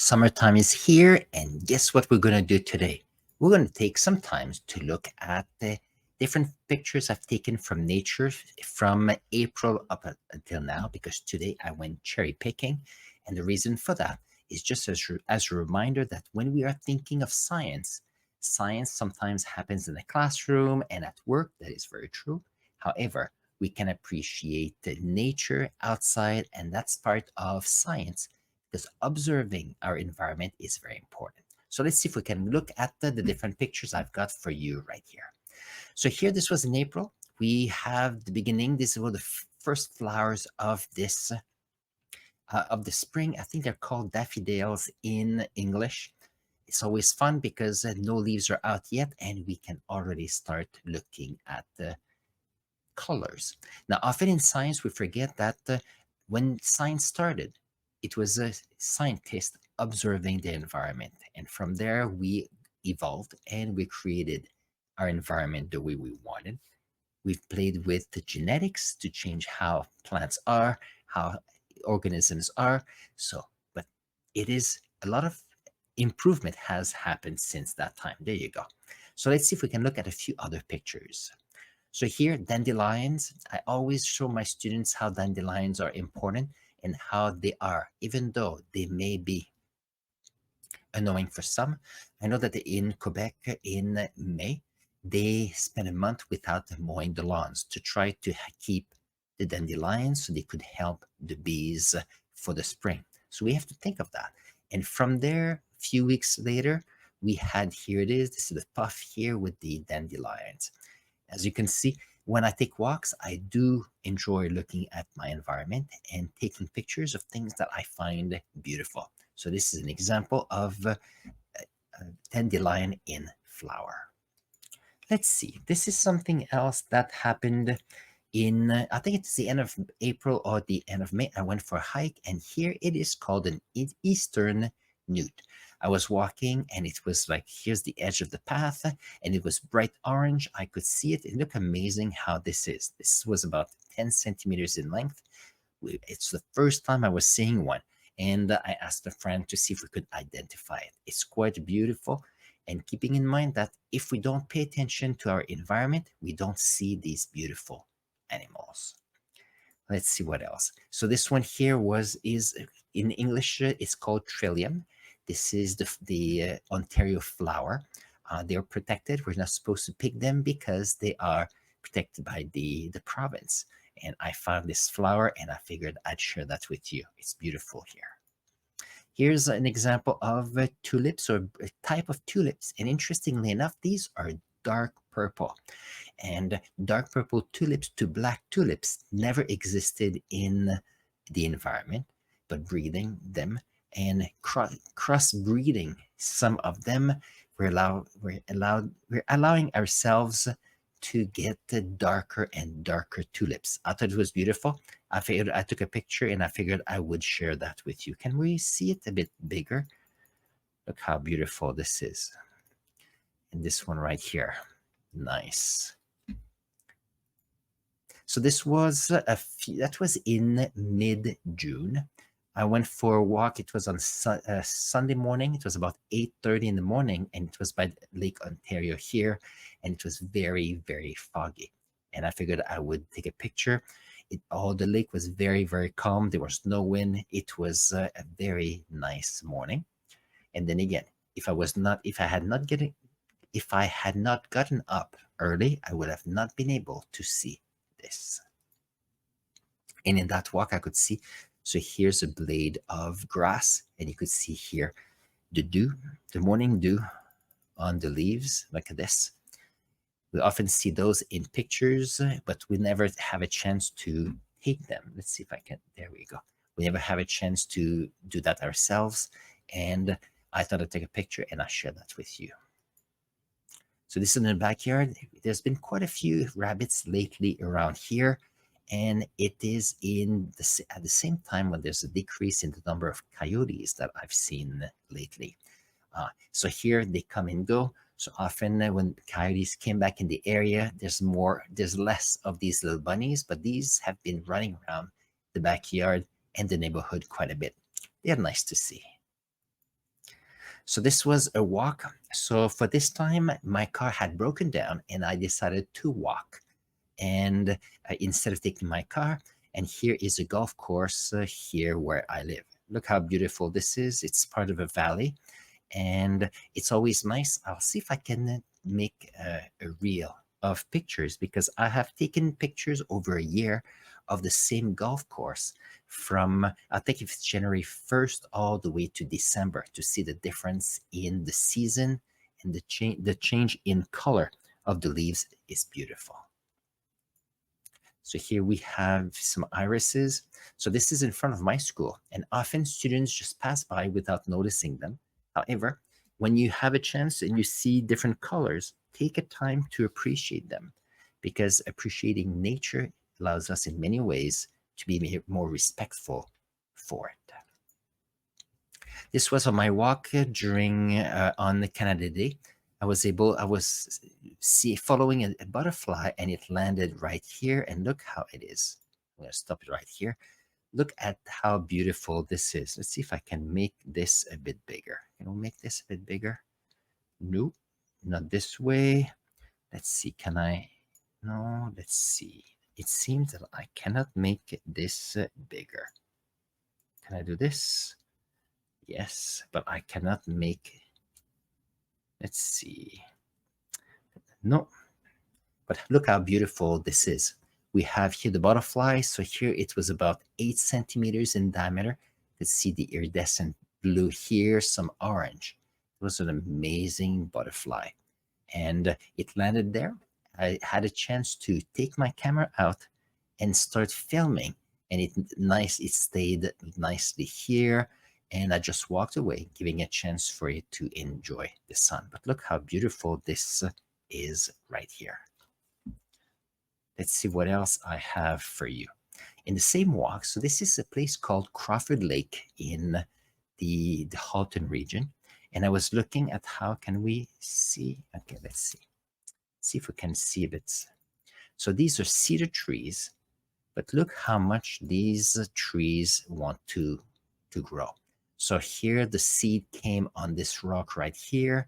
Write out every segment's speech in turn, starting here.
Summertime is here, and guess what we're going to do today? We're going to take some time to look at the different pictures I've taken from nature from April up until now, because today I went cherry picking. And the reason for that is just as a reminder that when we are thinking of science, science sometimes happens in the classroom and at work. That is very true. However, we can appreciate the nature outside, and that's part of science because observing our environment is very important. So let's see if we can look at the different pictures I've got for you right here. So here, this was in April. We have the beginning. This is the first flowers of the spring. I think they're called daffodils in English. It's always fun because no leaves are out yet, and we can already start looking at the colors. Now, often in science, we forget that when science started, it was a scientist observing the environment. And from there, we evolved and we created our environment the way we wanted. We've played with the genetics to change how plants are, how organisms are. So, but it is a lot of improvement has happened since that time. There you go. So let's see if we can look at a few other pictures. So here, dandelions, I always show my students how dandelions are important and how they are, even though they may be annoying for some. I know that in Quebec in May, they spent a month without mowing the lawns to try to keep the dandelions so they could help the bees for the spring. So we have to think of that. And from there, a few weeks later, we had, here it is, this is the puff here with the dandelions. As you can see, when I take walks, I do enjoy looking at my environment and taking pictures of things that I find beautiful. So this is an example of a dandelion in flower. Let's see. This is something else that happened in, I think it's the end of April or the end of May. I went for a hike, and here it is called an eastern newt. I was walking, and it was like, here's the edge of the path, and it was bright orange. I could see it. It looked amazing how this is. This was about 10 centimeters in length. It's the first time I was seeing one, and I asked a friend to see if we could identify it. It's quite beautiful. And keeping in mind that if we don't pay attention to our environment, we don't see these beautiful animals. Let's see what else. So this one here is in English, it's called trillium. This is the Ontario flower. They're protected. We're not supposed to pick them because they are protected by the province. And I found this flower and I figured I'd share that with you. It's beautiful here. Here's an example of tulips, or a type of tulips. And interestingly enough, these are dark purple. And dark purple tulips to black tulips never existed in the environment, but breeding them and cross breeding some of them, we're allowing ourselves to get the darker and darker tulips. I thought it was beautiful. I figured I took a picture and I figured I would share that with you. Can we see it a bit bigger? Look how beautiful this is. And this one right here. Nice. So this was that was in mid-June. I went for a walk. It was on Sunday morning. It was about 8:30 in the morning, and it was by Lake Ontario here, and it was very, very foggy. And I figured I would take a picture. The lake was very, very calm. There was no wind. It was a very nice morning. And then again, if I had not gotten up early, I would have not been able to see this. And in that walk, I could see, so here's a blade of grass, and you could see here the dew, the morning dew on the leaves, like this. We often see those in pictures, but we never have a chance to take them. Let's see if I can, there we go. We never have a chance to do that ourselves. And I thought I'd take a picture and I'll share that with you. So this is in the backyard. There's been quite a few rabbits lately around here, and it is at the same time when there's a decrease in the number of coyotes that I've seen lately. So here they come and go. So often when coyotes came back in the area, there's less of these little bunnies, but these have been running around the backyard and the neighborhood quite a bit. They're nice to see. So this was a walk. So for this time, my car had broken down and I decided to walk. And instead of taking my car, and here is a golf course here where I live. Look how beautiful this is. It's part of a valley and it's always nice. I'll see if I can make a reel of pictures because I have taken pictures over a year of the same golf course from I think if it's January 1st all the way to December to see the difference in the season and the change in color of the leaves is beautiful. So here we have some irises. So this is in front of my school, and often students just pass by without noticing them. However, when you have a chance and you see different colors, take a time to appreciate them because appreciating nature allows us in many ways to be more respectful for it. This was on my walk during on the Canada Day. I was following a butterfly and it landed right here. And look how it is. I'm going to stop it right here. Look at how beautiful this is. Let's see if I can make this a bit bigger. Can we make this a bit bigger? Nope, not this way. Let's see. Can I? No, let's see. It seems that I cannot make this bigger. Can I do this? Yes, but I cannot make, let's see. No, but look how beautiful this is. We have here the butterfly. So here it was about 8 centimeters in diameter. You can see the iridescent blue here, some orange. It was an amazing butterfly. And it landed there. I had a chance to take my camera out and start filming. And it stayed nicely here. And I just walked away, giving a chance for it to enjoy the sun. But look how beautiful this is right here. Let's see what else I have for you. In the same walk, so this is a place called Crawford Lake in the Halton region. And I was looking at how can we see, okay, let's see. See if we can see a bit. So these are cedar trees, but look how much these trees want to grow. So here the seed came on this rock right here,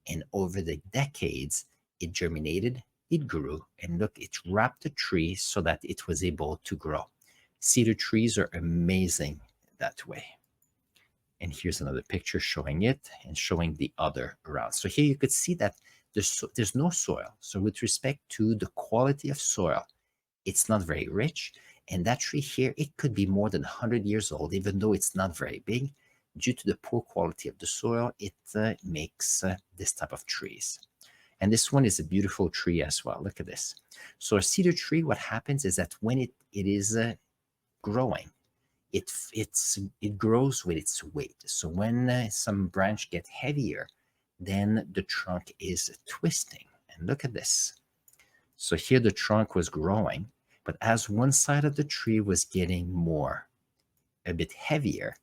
and over the decades, it germinated, it grew, and look, it wrapped the tree so that it was able to grow. Cedar trees are amazing that way. And here's another picture showing it and showing the other around. So here you could see that there's no soil. So with respect to the quality of soil, it's not very rich. And that tree here, it could be more than 100 years old, even though it's not very big. Due to the poor quality of the soil, it makes this type of trees. And this one is a beautiful tree as well. Look at this. So a cedar tree, what happens is that when it is growing, it grows with its weight. So when some branch get heavier, then the trunk is twisting. And look at this. So here the trunk was growing, but as one side of the tree was getting a bit heavier,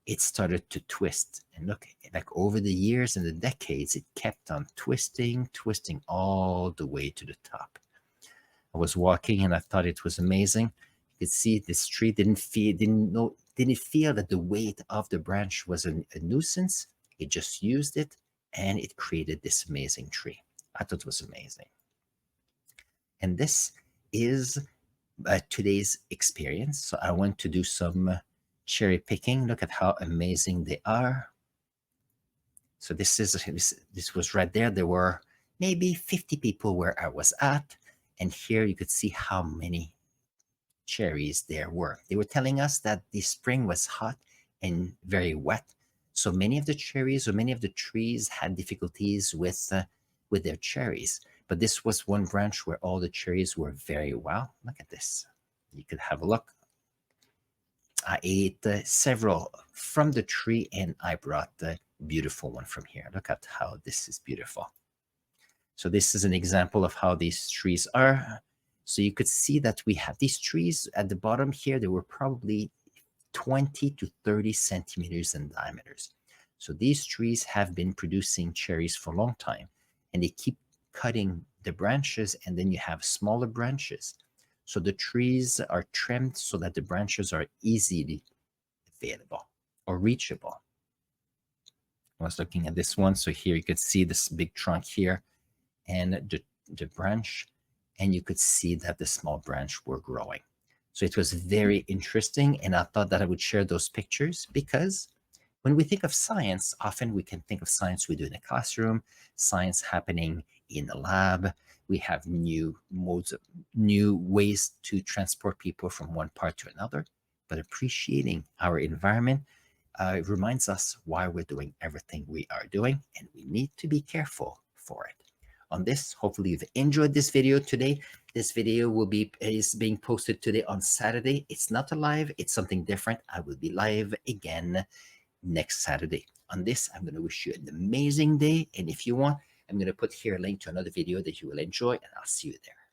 it started to twist. And look, like over the years and the decades, it kept on twisting all the way to the top. I was walking and I thought it was amazing. You could see this tree didn't feel that the weight of the branch was a nuisance. It just used it and it created this amazing tree. I thought it was amazing. And this is today's experience. So I went to do some cherry picking. Look at how amazing they are. So this was right there. There were maybe 50 people where I was at. And here you could see how many cherries there were. They were telling us that the spring was hot and very wet. So many of the cherries or many of the trees had difficulties with their cherries. But this was one branch where all the cherries were very well. Look at this. You could have a look. I ate several from the tree and I brought the beautiful one from here. Look at how this is beautiful. So this is an example of how these trees are. So you could see that we have these trees at the bottom here. They were probably 20 to 30 centimeters in diameters. So these trees have been producing cherries for a long time and they keep cutting the branches and then you have smaller branches. So the trees are trimmed so that the branches are easily available or reachable. was looking at this one. So here you could see this big trunk here and the branch, and you could see that the small branch were growing. So it was very interesting, and I thought that I would share those pictures because when we think of science, often we can think of science we do in a classroom, science happening in a lab. We have new modes, new ways to transport people from one part to another. But appreciating our environment reminds us why we're doing everything we are doing, and we need to be careful for it. On this, hopefully you've enjoyed this video today. This video is being posted today on Saturday. It's not a live, it's something different. I will be live again next Saturday. On this, I'm going to wish you an amazing day. And if you want, I'm going to put here a link to another video that you will enjoy, and I'll see you there.